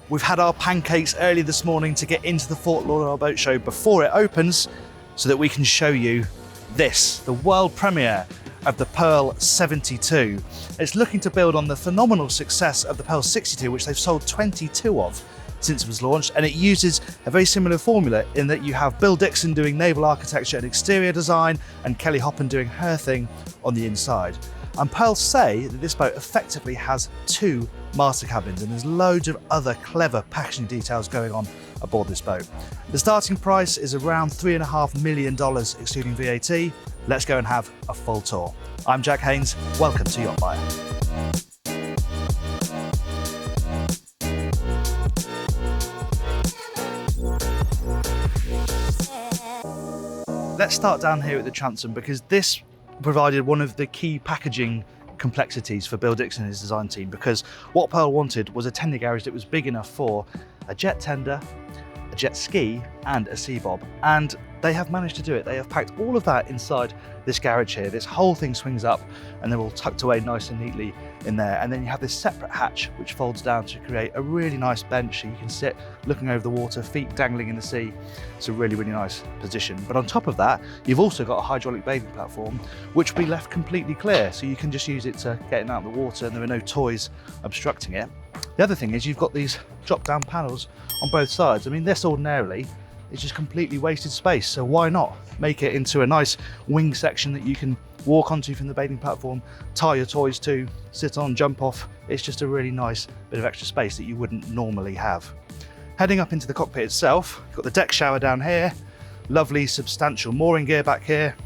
We've had our pancakes early this morning to get into the Fort Lauderdale Boat Show before it opens so that we can show you this, the world premiere of the Pearl 72. It's looking to build on the phenomenal success of the Pearl 62, which they've sold 22 of since it was launched, and it uses a very similar formula in that you have Bill Dixon doing naval architecture and exterior design and Kelly Hoppen doing her thing on the inside. And Pearl say that this boat effectively has 2 master cabins, and there's loads of other clever packaging details going on aboard this boat. The starting price is around $3.5 million excluding VAT. Let's go and have a full tour. I'm Jack Haines, welcome to YachtBuyer. Let's start down here at the transom because this provided one of the key packaging complexities for Bill Dixon and his design team, because what Pearl wanted was a tender garage that was big enough for a jet tender, a jet ski and a Seabob, and they have managed to do it. They have packed all of that inside this garage here. This whole thing swings up and they're all tucked away nice and neatly in there, and then you have this separate hatch which folds down to create a really nice bench so you can sit looking over the water, feet dangling in the sea. It's a really nice position. But on top of that, you've also got a hydraulic bathing platform which will be left completely clear, so you can just use it to get out of the water and there are no toys obstructing it. The other thing is you've got these drop down panels on both sides. I mean, this ordinarily is just completely wasted space, so why not make it into a nice wing section that you can walk onto from the bathing platform, tie your toys to, sit on, jump off. It's just a really nice bit of extra space that you wouldn't normally have. Heading up into the cockpit itself, you've got the deck shower down here, lovely substantial mooring gear back here,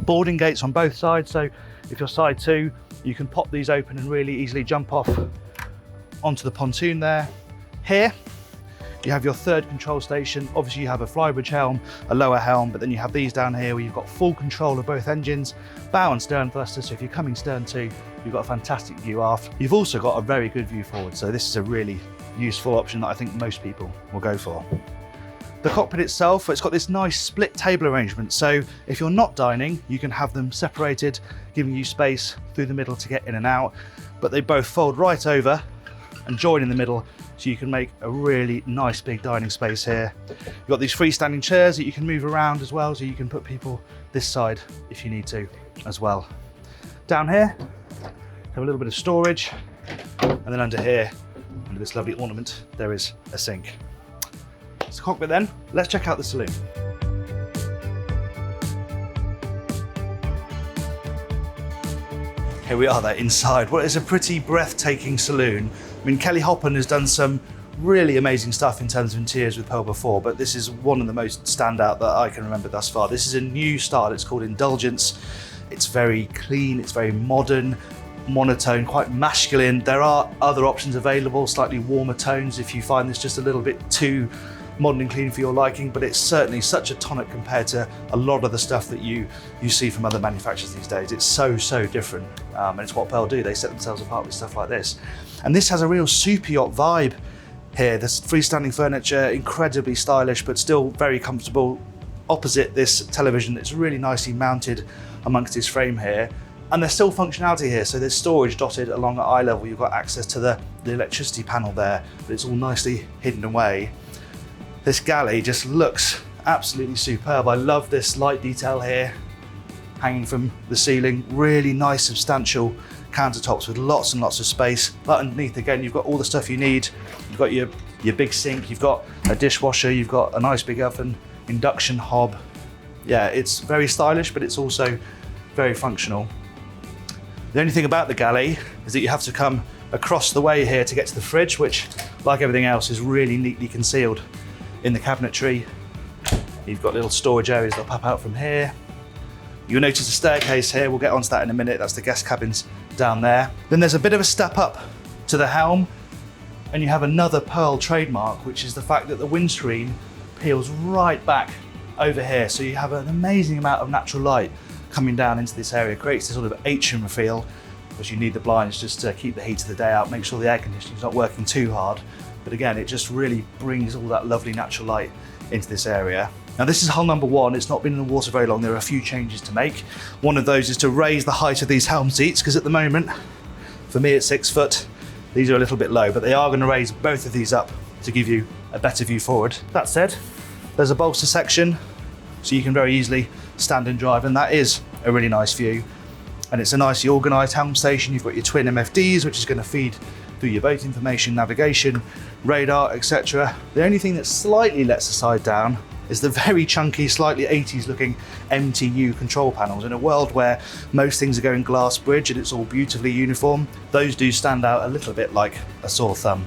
boarding gates on both sides, so if you're side 2 you can pop these open and really easily jump off onto the pontoon there. Here you have your third control station. Obviously you have a Flybridge helm, a lower helm, but then you have these down here where you've got full control of both engines, bow and stern thrusters, so if you're coming stern to, you've got a fantastic view aft. You've also got a very good view forward, so this is a really useful option that I think most people will go for. The cockpit itself, it's got this nice split table arrangement, so if you're not dining, you can have them separated, giving you space through the middle to get in and out, but they both fold right over and join in the middle, so you can make a really nice big dining space here. You've got these freestanding chairs that you can move around as well, so you can put people this side if you need to as well. Down here, have a little bit of storage, and then under here, under this lovely ornament, there is a sink. It's the cockpit then. Let's check out the saloon. Here we are there inside. What is a pretty breathtaking saloon. I mean, Kelly Hoppen has done some really amazing stuff in terms of interiors with Pearl before, but this is one of the most standout that I can remember thus far. This is a new style, it's called Indulgence. It's very clean, it's very modern, monotone, quite masculine. There are other options available, slightly warmer tones if you find this just a little bit too modern and clean for your liking, but it's certainly such a tonic compared to a lot of the stuff that you see from other manufacturers these days. It's so different, and it's what Pearl do. They set themselves apart with stuff like this. And this has a real super yacht vibe here. This freestanding furniture, incredibly stylish, but still very comfortable. Opposite this television that's really nicely mounted amongst this frame here. And there's still functionality here, so there's storage dotted along at eye level. You've got access to the electricity panel there, but it's all nicely hidden away. This galley just looks absolutely superb. I love this light detail here, hanging from the ceiling. Really nice, substantial countertops with lots and lots of space. But underneath, again, you've got all the stuff you need. You've got your big sink, you've got a dishwasher, you've got a nice big oven, induction hob. Yeah, it's very stylish, but it's also very functional. The only thing about the galley is that you have to come across the way here to get to the fridge, which, like everything else, is really neatly concealed in the cabinetry. You've got little storage areas that pop out from here. You'll notice a staircase here, we'll get onto that in a minute. That's the guest cabins down there. Then there's a bit of a step up to the helm, and you have another Pearl trademark, which is the fact that the windscreen peels right back over here. So you have an amazing amount of natural light coming down into this area. It creates this sort of atrium feel, because you need the blinds just to keep the heat of the day out, make sure the air conditioning is not working too hard. But again, it just really brings all that lovely natural light into this area. Now this is hull number 1, it's not been in the water very long, there are a few changes to make. One of those is to raise the height of these helm seats, because at the moment, for me it's 6 foot, These are a little bit low, but they are going to raise both of these up to give you a better view forward. That said, there's a bolster section, so you can very easily stand and drive, and that is a really nice view. And it's a nicely organised helm station. You've got your twin MFDs, which is going to feed through your boat information, navigation, radar, etc. The only thing that slightly lets the side down is the very chunky, slightly 80s looking MTU control panels. In a world where most things are going glass bridge and it's all beautifully uniform, those do stand out a little bit like a sore thumb.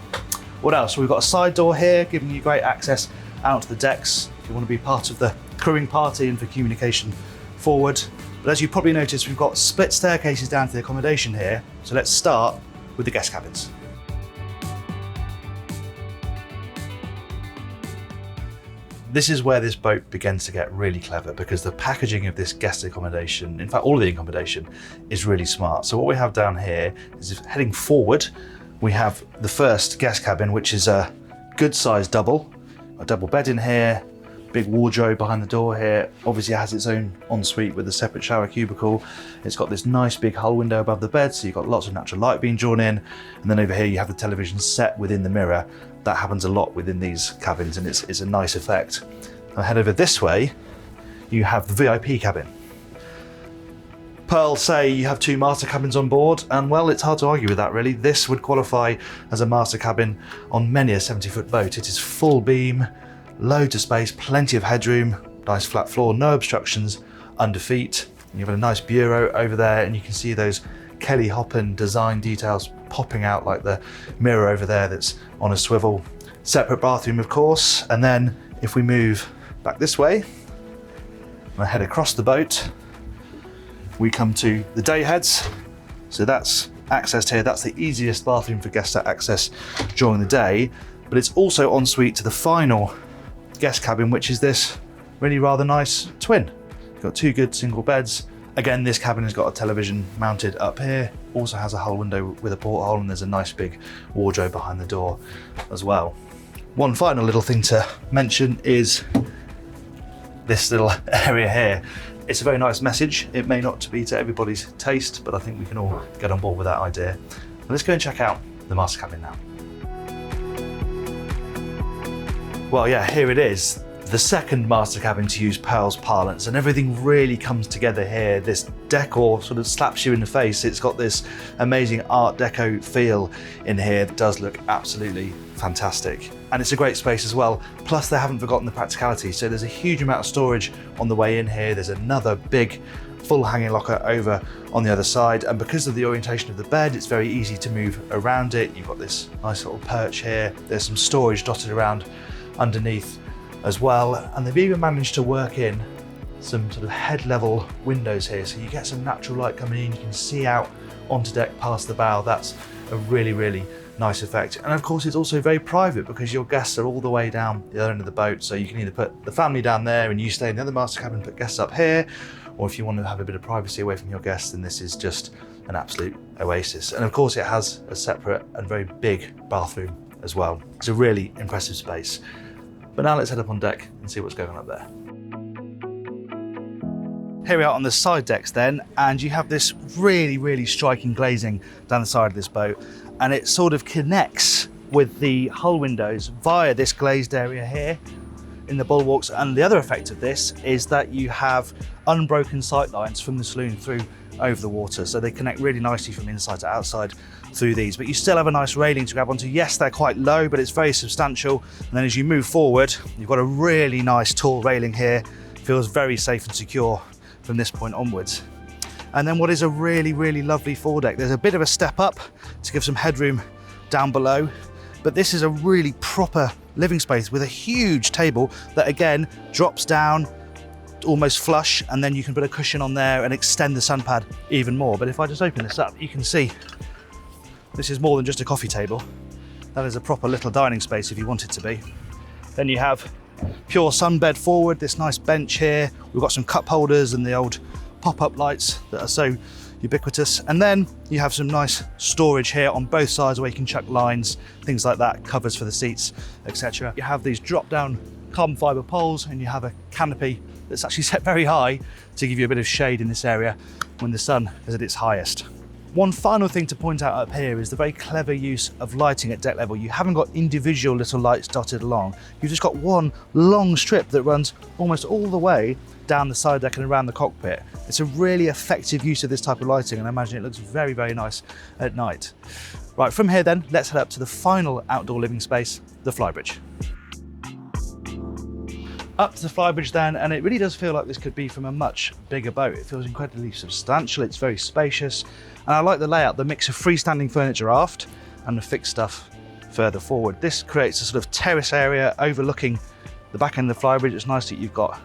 What else? We've got a side door here, giving you great access out to the decks if you want to be part of the crewing party and for communication forward. But as you probably noticed, we've got split staircases down to the accommodation here. So let's start with the guest cabins. This is where this boat begins to get really clever, because the packaging of this guest accommodation, in fact all of the accommodation, is really smart. So what we have down here is, if heading forward, we have the first guest cabin, which is a good sized double. A double bed in here, big wardrobe behind the door here. Obviously it has its own ensuite with a separate shower cubicle. It's got this nice big hull window above the bed, so you've got lots of natural light being drawn in. And then over here you have the television set within the mirror. That happens a lot within these cabins, and it's a nice effect. Now head over this way, you have the VIP cabin. Pearl say you have 2 master cabins on board, and well, it's hard to argue with that really. This would qualify as a master cabin on many a 70-foot boat. It is full beam, loads of space, plenty of headroom, nice flat floor, no obstructions under feet. And you've got a nice bureau over there, and you can see those Kelly Hoppen design details popping out like the mirror over there that's on a swivel. Separate bathroom, of course. And then if we move back this way and head across the boat, we come to the day heads. So that's accessed here. That's the easiest bathroom for guests to access during the day, but it's also ensuite to the final guest cabin, which is this really rather nice twin. You've got 2 good single beds. Again, this cabin has got a television mounted up here, also has a hull window with a porthole, and there's a nice big wardrobe behind the door as well. One final little thing to mention is this little area here. It's a very nice message. It may not be to everybody's taste, but I think we can all get on board with that idea. Let's go and check out the master cabin now. Well, yeah, here it is. The second master cabin, to use Pearl's parlance, and everything really comes together here. This decor sort of slaps you in the face. It's got this amazing Art Deco feel in here that does look absolutely fantastic. And it's a great space as well. Plus they haven't forgotten the practicality. So there's a huge amount of storage on the way in here. There's another big full hanging locker over on the other side. And because of the orientation of the bed, it's very easy to move around it. You've got this nice little perch here. There's some storage dotted around underneath as well, and they've even managed to work in some sort of head level windows here, so you get some natural light coming in. You can see out onto deck past the bow. That's a really nice effect. And of course it's also very private, because your guests are all the way down the other end of the boat, so you can either put the family down there and you stay in the other master cabin, put guests up here, or if you want to have a bit of privacy away from your guests, then this is just an absolute oasis. And of course it has a separate and very big bathroom as well. It's a really impressive space. But now let's head up on deck and see what's going on up there. Here we are on the side decks then, and you have this really striking glazing down the side of this boat, and it sort of connects with the hull windows via this glazed area here in the bulwarks. And the other effect of this is that you have unbroken sight lines from the saloon through over the water, so they connect really nicely from inside to outside through these. But you still have a nice railing to grab onto. Yes, they're quite low, but it's very substantial. And then as you move forward, you've got a really nice tall railing here. Feels very safe and secure from this point onwards. And then what is a really lovely foredeck, there's a bit of a step up to give some headroom down below, but this is a really proper living space with a huge table that again drops down almost flush, and then you can put a cushion on there and extend the sun pad even more. But if I just open this up, you can see this is more than just a coffee table. That is a proper little dining space if you want it to be. Then you have pure sunbed forward, this nice bench here. We've got some cup holders and the old pop-up lights that are so ubiquitous. And then you have some nice storage here on both sides where you can chuck lines, things like that, covers for the seats, etc. You have these drop-down carbon fibre poles, and you have a canopy that's actually set very high to give you a bit of shade in this area when the sun is at its highest. One final thing to point out up here is the very clever use of lighting at deck level. You haven't got individual little lights dotted along. You've just got one long strip that runs almost all the way down the side deck and around the cockpit. It's a really effective use of this type of lighting, and I imagine it looks very, very nice at night. Right, from here then, let's head up to the final outdoor living space, the Flybridge. Up to the Flybridge then, and it really does feel like this could be from a much bigger boat. It feels incredibly substantial, it's very spacious, and I like the layout, the mix of freestanding furniture aft and the fixed stuff further forward. This creates a sort of terrace area overlooking the back end of the Flybridge. It's nice that you've got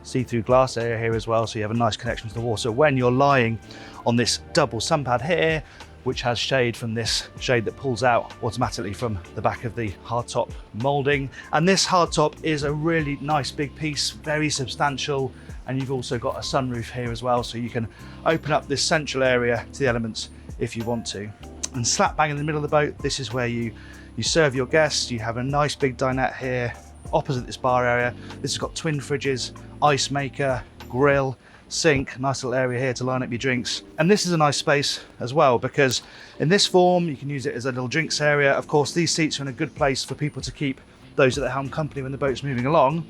see-through glass area here as well, so you have a nice connection to the water when you're lying on this double sun pad here, which has shade from this shade that pulls out automatically from the back of the hardtop moulding. And this hardtop is a really nice big piece, very substantial, and you've also got a sunroof here as well, so you can open up this central area to the elements if you want to. And slap bang in the middle of the boat, this is where you serve your guests. You have a nice big dinette here opposite this bar area. This has got twin fridges, ice maker, grill, sink, nice little area here to line up your drinks. And this is a nice space as well, because in this form you can use it as a little drinks area. Of course, these seats are in a good place for people to keep those at the helm company when the boat's moving along,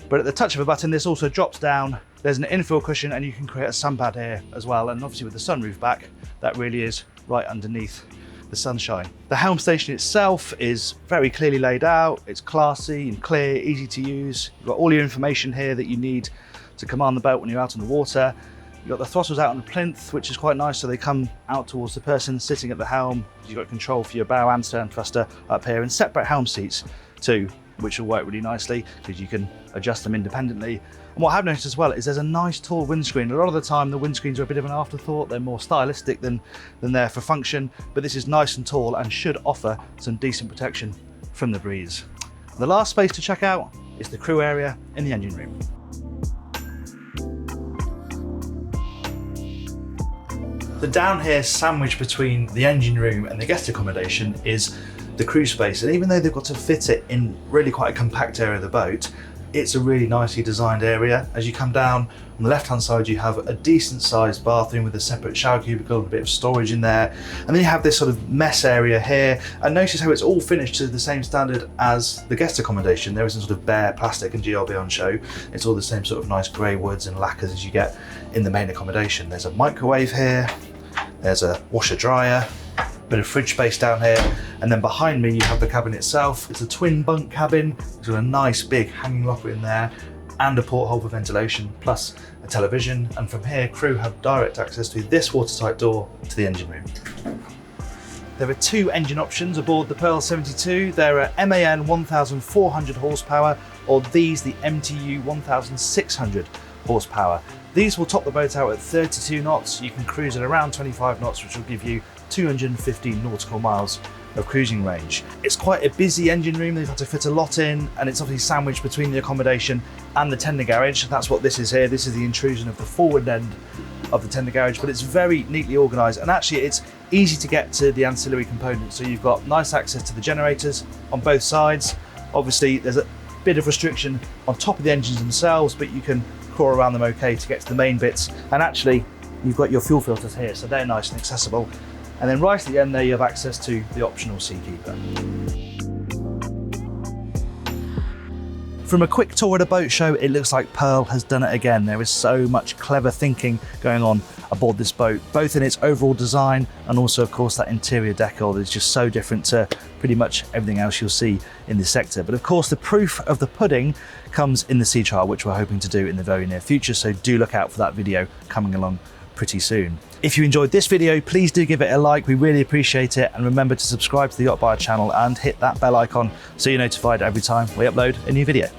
but at the touch of a button this also drops down. There's an infill cushion and you can create a sun pad here as well, and obviously with the sunroof back, that really is right underneath the sunshine. The helm station itself is very clearly laid out. It's classy and clear, easy to use. You've got all your information here that you need to command the boat when you're out on the water. You've got the throttles out on the plinth, which is quite nice, so they come out towards the person sitting at the helm. You've got control for your bow and stern thruster up here, and separate helm seats too, which will work really nicely because you can adjust them independently. And what I have noticed as well is there's a nice tall windscreen. A lot of the time the windscreens are a bit of an afterthought. They're more stylistic than there for function, but this is nice and tall and should offer some decent protection from the breeze. The last space to check out is the crew area in the engine room. The down here sandwiched between the engine room and the guest accommodation is the crew space, and even though they've got to fit it in really quite a compact area of the boat, it's a really nicely designed area. As you come down on the left hand side, you have a decent sized bathroom with a separate shower cubicle and a bit of storage in there, and then you have this sort of mess area here. And notice how it's all finished to the same standard as the guest accommodation. There isn't sort of bare plastic and GRB on show. It's all the same sort of nice grey woods and lacquers as you get in the main accommodation. There's a microwave here, there's a washer dryer, bit of fridge space down here, and then behind me you have the cabin itself. It's a twin bunk cabin. It's got a nice big hanging locker in there and a porthole for ventilation, plus a television. And from here, crew have direct access to this watertight door to the engine room. There are two engine options aboard the Pearl 72. There are MAN 1400 horsepower, or these, the MTU 1600 horsepower. These will top the boat out at 32 knots. You can cruise at around 25 knots, which will give you 215 nautical miles of cruising range. It's quite a busy engine room. They've had to fit a lot in, and it's obviously sandwiched between the accommodation and the tender garage. That's what this is here. This is the intrusion of the forward end of the tender garage, but it's very neatly organised, and actually it's easy to get to the ancillary components. So you've got nice access to the generators on both sides. Obviously there's a bit of restriction on top of the engines themselves, but you can crawl around them okay to get to the main bits. And actually you've got your fuel filters here, so they're nice and accessible. And then right at the end there you have access to the optional seakeeper. From a quick tour at a boat show, it looks like Pearl has done it again. There is so much clever thinking going on aboard this boat, both in its overall design and also of course that interior decor that is just so different to pretty much everything else you'll see in this sector. But of course the proof of the pudding comes in the sea trial, which we're hoping to do in the very near future, so do look out for that video coming along pretty soon. If you enjoyed this video, please do give it a like, we really appreciate it, and remember to subscribe to the YachtBuyer channel and hit that bell icon so you're notified every time we upload a new video.